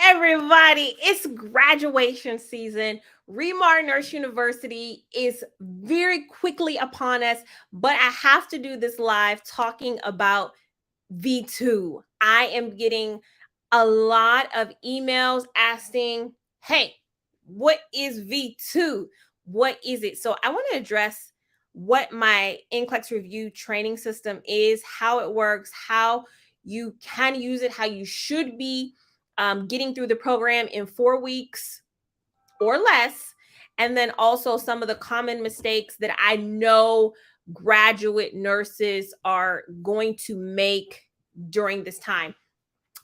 everybody. It's graduation season. Remar Nurse University is very quickly upon us, but I have to do this live talking about V2. I am getting a lot of emails asking, hey, what is V2? What is it? So I want to address what my NCLEX review training system is, how it works, how you can use it, how you should be getting through the program in 4 weeks or less. And then also some of the common mistakes that I know graduate nurses are going to make during this time.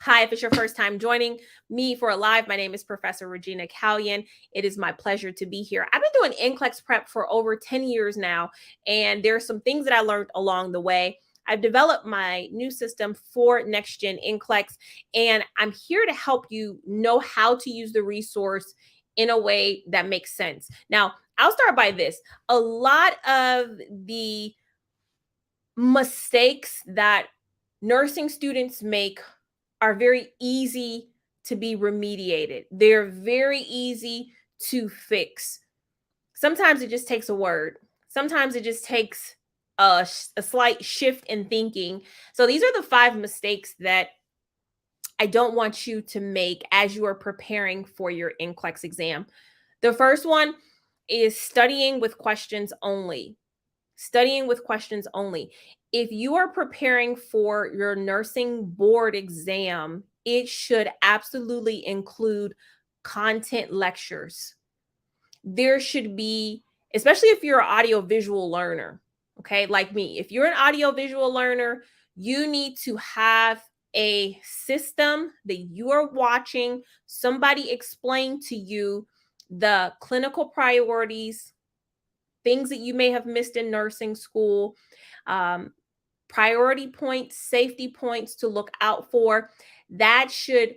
Hi, if it's your first time joining me for a live, my name is Professor Regina. It is my pleasure to be here. I've been doing NCLEX prep for over 10 years now, and there are some things that I learned along the way. I've developed my new system for Next Gen NCLEX, and I'm here to help you know how to use the resource in a way that makes sense. Now, I'll start by this. A lot of the mistakes that nursing students make are very easy to be remediated. They're very easy to fix. Sometimes it just takes a word. Sometimes it just takes a slight shift in thinking. So these are the 5 mistakes that I don't want you to make as you are preparing for your NCLEX exam. The first one is studying with questions only. Studying with questions only. If you are preparing for your nursing board exam, it should absolutely include content lectures. There should be, especially if you're an audio-visual learner, okay, like me. If you're an audio-visual learner, you need to have a system that you are watching, somebody explain to you the clinical priorities, things that you may have missed in nursing school, priority points, safety points to look out for. That should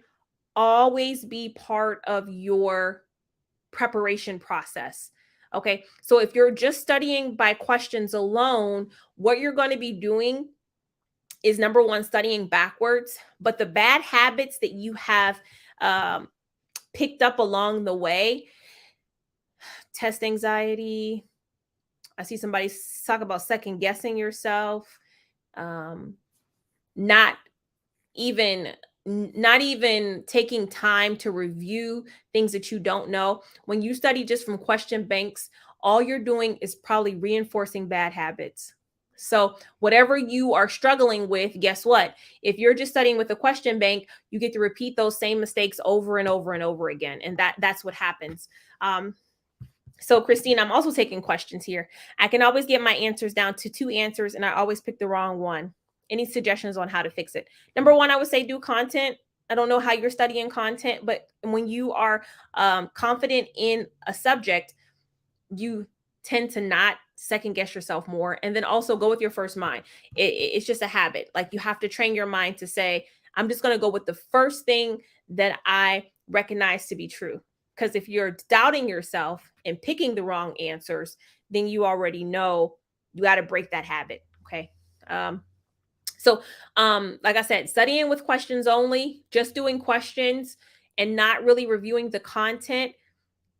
always be part of your preparation process. Okay, so if you're just studying by questions alone, what you're going to be doing is number one, studying backwards, but the bad habits that you have picked up along the way, test anxiety. I see somebody talk about second guessing yourself, not even taking time to review things that you don't know. When you study just from question banks, all you're doing is probably reinforcing bad habits. So whatever you are struggling with, guess what? If you're just studying with a question bank, you get to repeat those same mistakes over and over and over again. And that's what happens. So Christine, I'm also taking questions here. I can always get my answers down to 2 answers, and I always pick the wrong one. Any suggestions on how to fix it? Number one, I would say do content. I don't know how you're studying content, but when you are confident in a subject, you tend to not second guess yourself more. And then also go with your first mind. It's just a habit. Like you have to train your mind to say, I'm just going to go with the first thing that I recognize to be true. Because if you're doubting yourself and picking the wrong answers, then you already know you got to break that habit. Okay. So like I said, studying with questions only, just doing questions and not really reviewing the content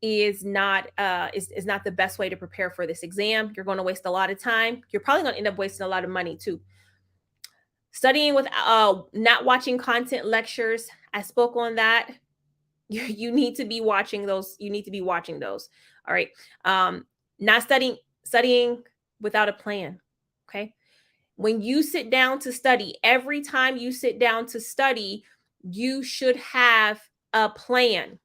is not the best way to prepare for this exam. You're going to waste a lot of time. You're probably going to end up wasting a lot of money too. Studying with not watching content lectures, I spoke on that. You need to be watching those. You need to be watching those. All right. Not studying without a plan. Okay. When you sit down to study, every time you sit down to study, you should have a plan.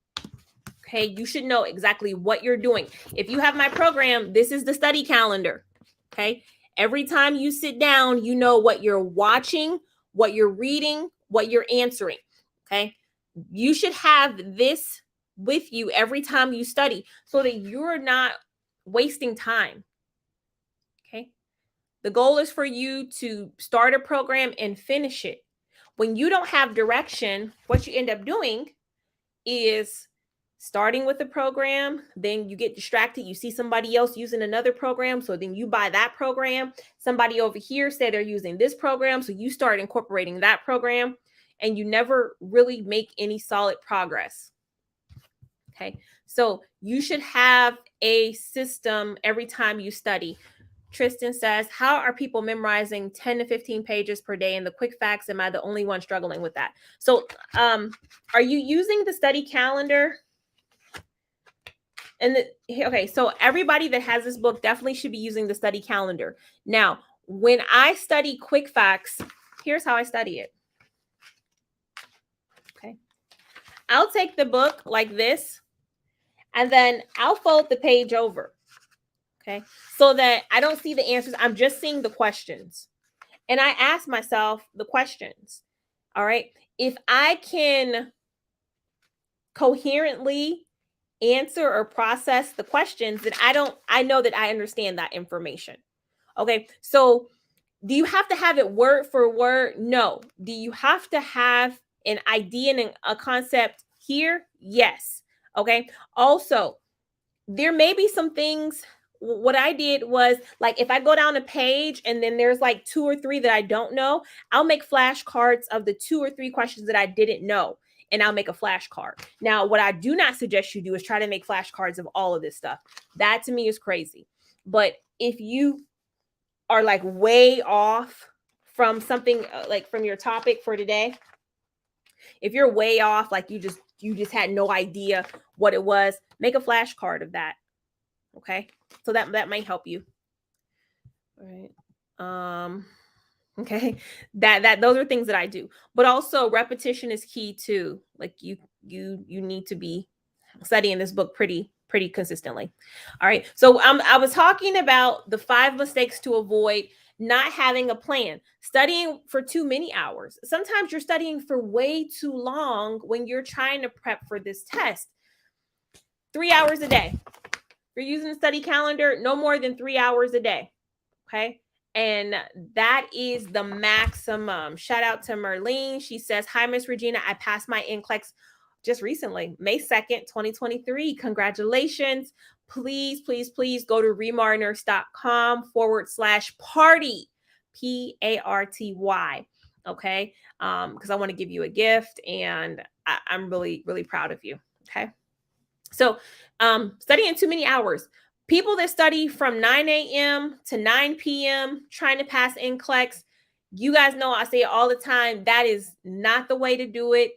Okay. You should know exactly what you're doing. If you have my program, this is the study calendar. Okay. Every time you sit down, you know what you're watching, what you're reading, what you're answering. Okay. You should have this with you every time you study so that you're not wasting time. Okay. The goal is for you to start a program and finish it. When you don't have direction, what you end up doing is starting with the program, then you get distracted. You see somebody else using another program, so then you buy that program. Somebody over here said they're using this program, so you start incorporating that program. and you never really make any solid progress. Okay, so you should have a system every time you study. Tristan says, how are people memorizing 10 to 15 pages per day in the quick facts? Am I the only one struggling with that? So are you using the study calendar? And okay, so everybody that has this book definitely should be using the study calendar. Now, when I study quick facts, here's how I study it. Okay, I'll take the book like this, and then I'll fold the page over. Okay, so that I don't see the answers. I'm just seeing the questions. And I ask myself the questions. All right. If I can coherently answer or process the questions, then I know that I understand that information. Okay. So do you have to have it word for word? No. Do you have to have an idea and a concept here? Yes. Okay. Also, there may be some things. What I did was, like, if I go down a page and then there's like 2 or 3 that I don't know, I'll make flashcards of the 2 or 3 questions that I didn't know, and I'll make a flashcard. Now, what I do not suggest you do is try to make flashcards of all of this stuff. That to me is crazy. But if you are like way off from something, like from your topic for today, if you're way off, like you just had no idea what it was, make a flashcard of that. Okay, so that might help you. All right. Okay, that those are things that I do, but also repetition is key too. Like you need to be studying this book pretty consistently. All right, so I was talking about the 5 mistakes to avoid: not having a plan, studying for too many hours. Sometimes you're studying for way too long when you're trying to prep for this test. 3 hours a day. You're using a study calendar, no more than 3 hours a day. Okay. And that is the maximum. Shout out to Merlene. She says, hi, Miss Regina. I passed my NCLEX just recently, May 2nd, 2023. Congratulations. Please go to remarnurse.com/party, PARTY. Okay. Because I want to give you a gift, and I'm really proud of you. Okay. So studying too many hours. People that study from 9 a.m. to 9 p.m. trying to pass NCLEX, you guys know I say it all the time, that is not the way to do it.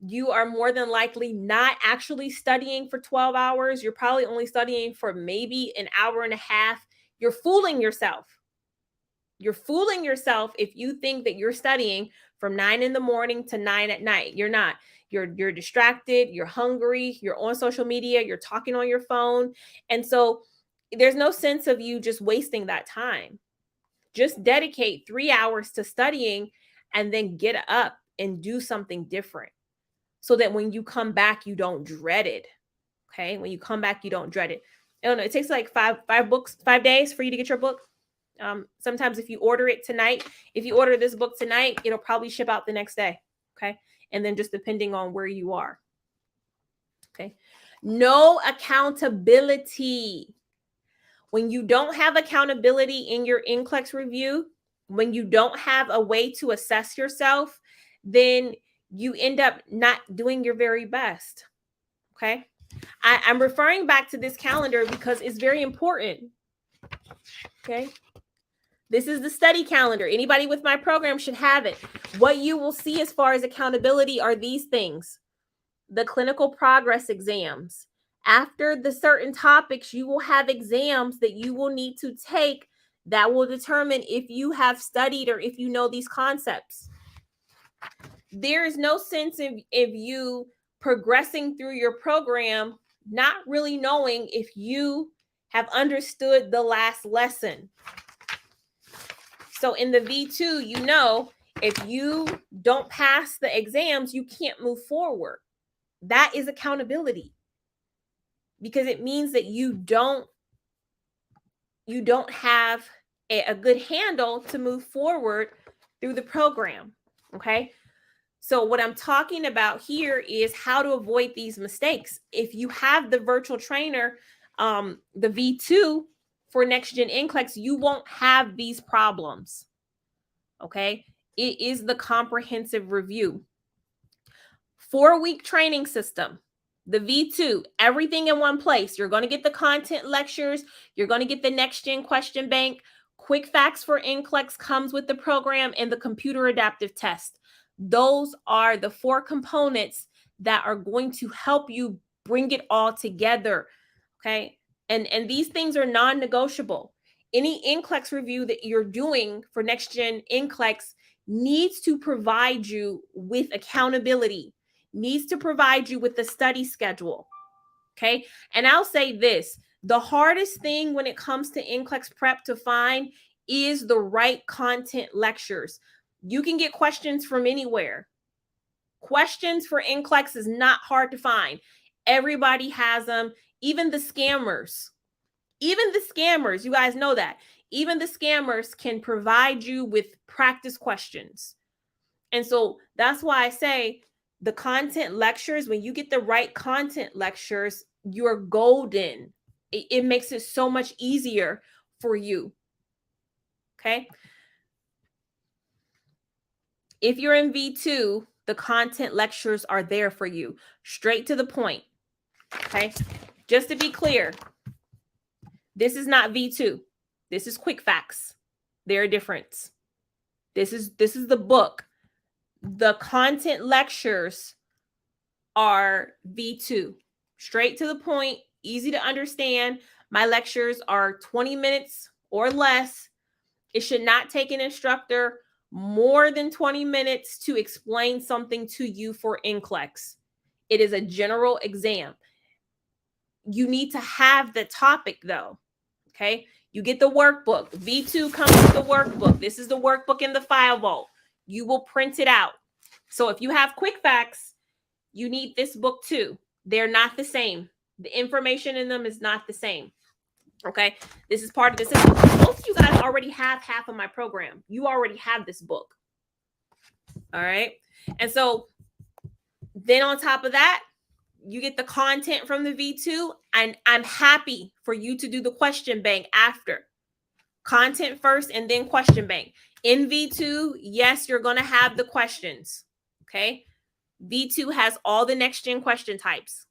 You are more than likely not actually studying for 12 hours. You're probably only studying for maybe an hour and a half. You're fooling yourself. You're fooling yourself if you think that you're studying from 9 in the morning to 9 at night. You're not. You're distracted, you're hungry, you're on social media, you're talking on your phone. And so there's no sense of you just wasting that time. Just dedicate 3 hours to studying and then get up and do something different, so that when you come back, you don't dread it. Okay? When you come back, you don't dread it. I don't know. It takes like 5 days for you to get your book. Sometimes if you order it tonight, if you order this book tonight, it'll probably ship out the next day. Okay. And then just depending on where you are. Okay. No accountability. When you don't have accountability in your NCLEX review, when you don't have a way to assess yourself, then you end up not doing your very best. Okay. I'm referring back to this calendar because it's very important. Okay. This is the study calendar. Anybody with my program should have it. What you will see as far as accountability are these things: the clinical progress exams. After the certain topics, you will have exams that you will need to take that will determine if you have studied or if you know these concepts. There is no sense in you progressing through your program not really knowing if you have understood the last lesson. So in the V2, you know, if you don't pass the exams, you can't move forward. That is accountability, because it means that you don't have a good handle to move forward through the program. Okay. So what I'm talking about here is how to avoid these mistakes. If you have the virtual trainer, the V2 for Next Gen NCLEX, you won't have these problems. Okay. It is the comprehensive review. 4-week training system. The V2, everything in one place. You're going to get the content lectures. You're going to get the next gen question bank. Quick Facts for NCLEX comes with the program, and the computer adaptive test. Those are the 4 components that are going to help you bring it all together. Okay. And these things are non-negotiable. Any NCLEX review that you're doing for next gen NCLEX needs to provide you with accountability, needs to provide you with the study schedule. Okay. And I'll say this, the hardest thing when it comes to NCLEX prep to find is the right content lectures. You can get questions from anywhere. Questions for NCLEX is not hard to find. Everybody has them, even the scammers. Even the scammers, you guys know that. Even the scammers can provide you with practice questions. And so that's why I say the content lectures, when you get the right content lectures, you're golden. It makes it so much easier for you. Okay. If you're in V2, the content lectures are there for you. Straight to the point. Okay. Just to be clear, this is not V2. This is Quick Facts. They're a difference. This is the book. The content lectures are V2. Straight to the point, easy to understand. My lectures are 20 minutes or less. It should not take an instructor more than 20 minutes to explain something to you for NCLEX. It is a general exam. You need to have the topic though. Okay. You get the workbook. V2 comes with the workbook. This is the workbook in the file vault. You will print it out. So if you have Quick Facts, you need this book too. They're not the same. The information in them is not the same. Okay. This is part of this. Most of you guys already have half of my program. You already have this book. All right. And so then on top of that, you get the content from the V2, and I'm happy for you to do the question bank after. Content first and then question bank. In V2, yes, you're going to have the questions. Okay. V2 has all the next gen question types.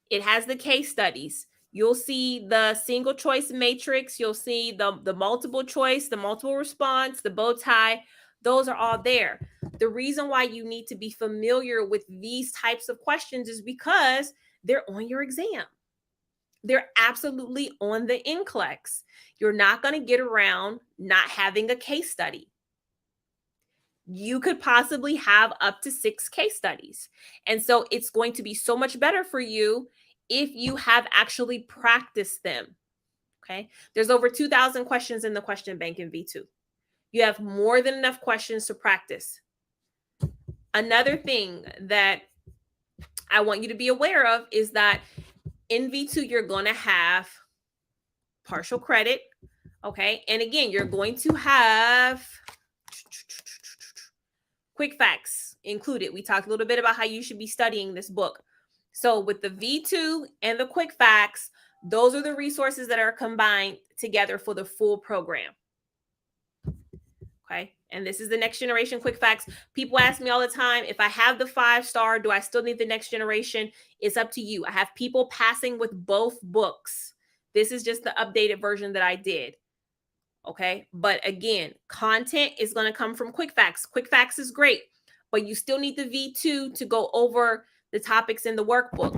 It has the case studies. You'll see the single choice matrix. You'll see the multiple choice, the multiple response, the bow tie. Those are all there. The reason why you need to be familiar with these types of questions is because they're on your exam. They're absolutely on the NCLEX. You're not going to get around not having a case study. You could possibly have up to 6 case studies. And so it's going to be so much better for you if you have actually practiced them. Okay. There's over 2,000 questions in the question bank in V2. You have more than enough questions to practice. Another thing that I want you to be aware of is that in V2, you're going to have partial credit. Okay. And again, you're going to have Quick Facts included. We talked a little bit about how you should be studying this book. So with the V2 and the Quick Facts, those are the resources that are combined together for the full program. Okay. And this is the next generation Quick Facts. People ask me all the time, if I have the 5-star, do I still need the next generation? It's up to you. I have people passing with both books. This is just the updated version that I did. Okay. But again, content is going to come from Quick Facts. Quick Facts is great, but you still need the V2 to go over the topics in the workbook.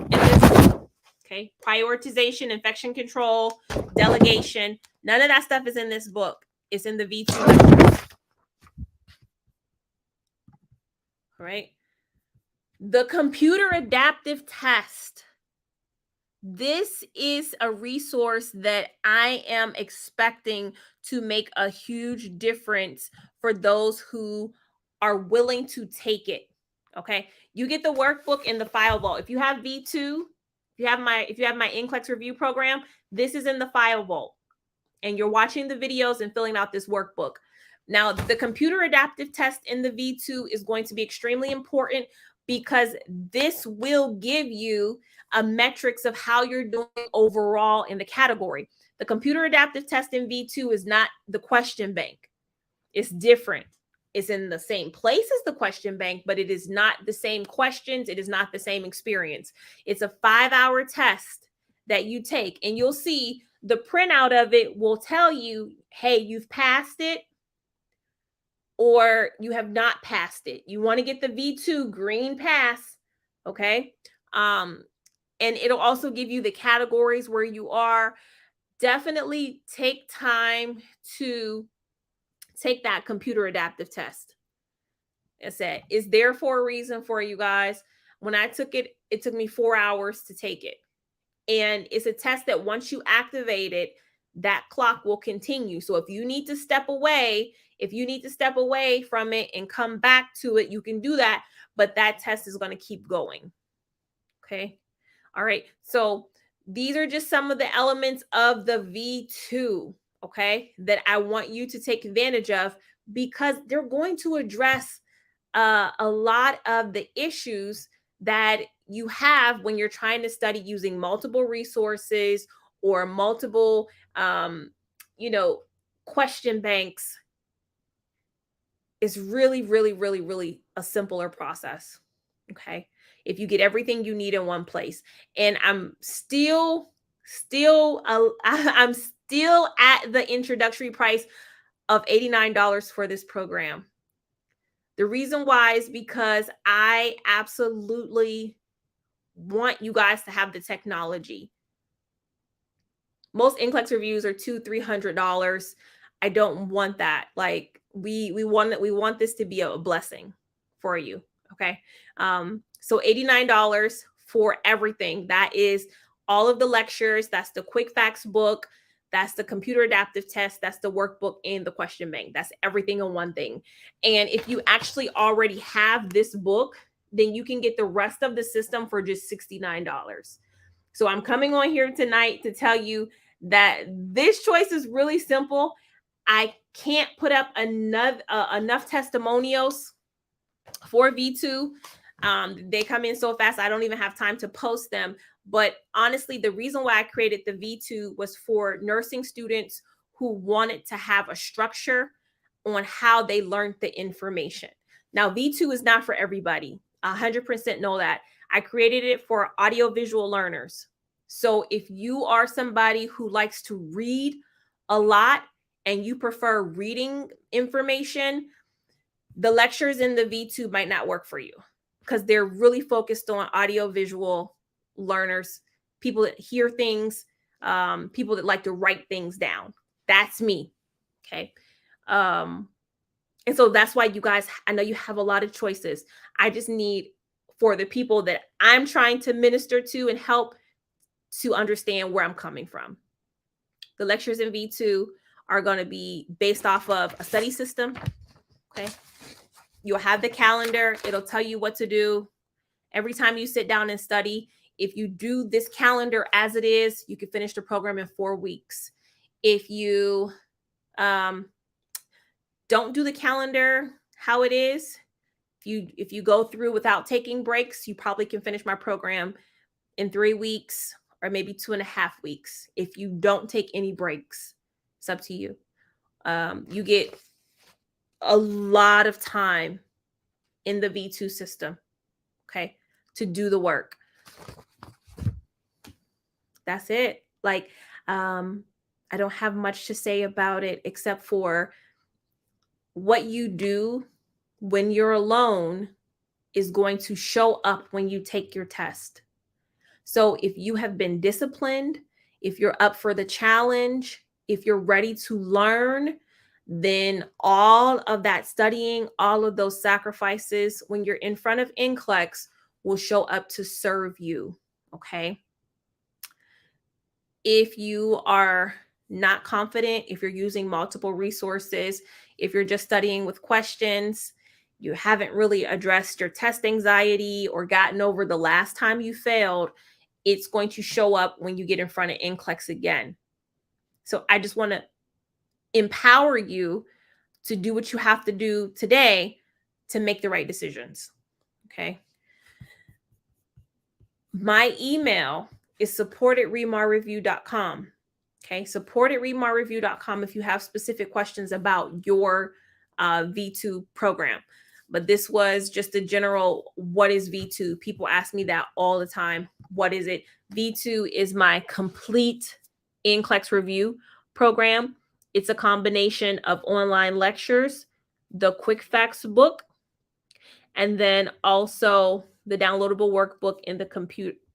Okay. Prioritization, infection control, delegation. None of that stuff is in this book. It's in the V2. All right. The computer adaptive test. This is a resource that I am expecting to make a huge difference for those who are willing to take it. Okay. You get the workbook in the file vault. If you have V2, if you have my NCLEX review program, this is in the file vault. And you're watching the videos and filling out this workbook. Now, the computer adaptive test in the V2 is going to be extremely important because this will give you a metrics of how you're doing overall in the category. The computer adaptive test in V2 is not the question bank. It's different. It's in the same place as the question bank, but it is not the same questions. It is not the same experience. It's a 5-hour test that you take, and you'll see the printout of it will tell you, hey, you've passed it or you have not passed it. You want to get the V2 green pass, okay? And it'll also give you the categories where you are. Definitely take time to take that computer adaptive test. I said, it's there for a reason for you guys. When I took it, it took me 4 hours to take it. And it's a test that once you activate it, that clock will continue. So if you need to step away, from it and come back to it, you can do that. But that test is going to keep going. Okay. All right. So these are just some of the elements of the V2, okay, that I want you to take advantage of, because they're going to address a lot of the issues that you have when you're trying to study using multiple resources or multiple, question banks. Is really, really, really, really a simpler process. Okay. If you get everything you need in one place. And I'm still I'm still at the introductory price of $89 for this program. The reason why is because I absolutely want you guys to have the technology. Most NCLEX reviews are $200-$300. I don't want that. Like we want this to be a blessing for you. Okay. So $89 for everything. That is all of the lectures. That's the quick facts book. That's the computer adaptive test. That's the workbook and the question bank. That's everything in one thing. And if you actually already have this book, then you can get the rest of the system for just $69. So I'm coming on here tonight to tell you that this choice is really simple. I can't put up enough testimonials for V2. They come in so fast, I don't even have time to post them. But honestly, the reason why I created the V2 was for nursing students who wanted to have a structure on how they learned the information. Now, V2 is not for everybody. 100% know that. I created it for audiovisual learners. So if you are somebody who likes to read a lot and you prefer reading information, the lectures in the V2 might not work for you because they're really focused on audiovisual learners, people that hear things, people that like to write things down. That's me. Okay. And so that's why you guys, I know you have a lot of choices. I just need for the people that I'm trying to minister to and help to understand where I'm coming from. The lectures in V2 are going to be based off of a study system. Okay. You'll have the calendar. It'll tell you what to do every time you sit down and study. If you do this calendar as it is, you can finish the program in 4 weeks. If you don't do the calendar how it is, if you go through without taking breaks, you probably can finish my program in 3 weeks or maybe 2.5 weeks. If you don't take any breaks, it's up to you. You get a lot of time in the V2 system, okay, to do the work. That's it. Like, I don't have much to say about it except for what you do when you're alone is going to show up when you take your test. So if you have been disciplined, if you're up for the challenge, if you're ready to learn, then all of that studying, all of those sacrifices when you're in front of NCLEX will show up to serve you, okay? If you are not confident, if you're using multiple resources, if you're just studying with questions, you haven't really addressed your test anxiety or gotten over the last time you failed, it's going to show up when you get in front of NCLEX again. So I just want to empower you to do what you have to do today to make the right decisions. Okay. My email is support@remarreview.com. Okay. Support@remarreview.com if you have specific questions about your V2 program. But this was just a general, what is V2? People ask me that all the time. What is it? V2 is my complete NCLEX review program. It's a combination of online lectures, the quick facts book, and then also the downloadable workbook and the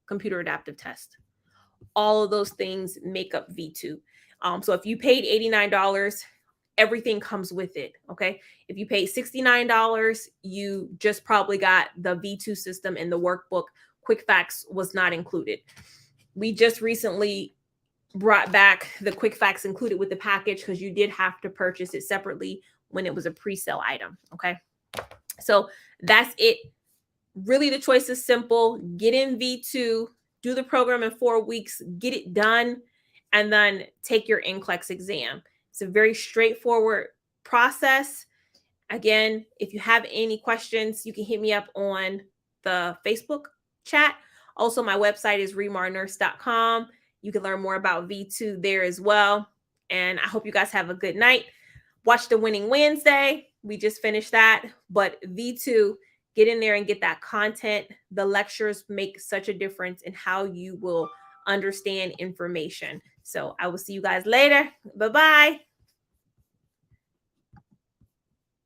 computer adaptive test. All of those things make up V2. So if you paid $89, everything comes with it. Okay. If you paid $69, you just probably got the V2 system and the workbook. Quick facts was not included. We just recently brought back the quick facts included with the package because you did have to purchase it separately when it was a pre-sale item. Okay. So that's it. Really, the choice is simple. Get in V2, do the program in 4 weeks, get it done, and then take your NCLEX exam. It's a very straightforward process. Again, if you have any questions, you can hit me up on the Facebook chat. Also, my website is remarnurse.com. You can learn more about V2 there as well. And I hope you guys have a good night. Watch the Winning Wednesday. We just finished that. But V2, get in there and get that content. The lectures make such a difference in how you will understand information. So I will see you guys later. Bye-bye.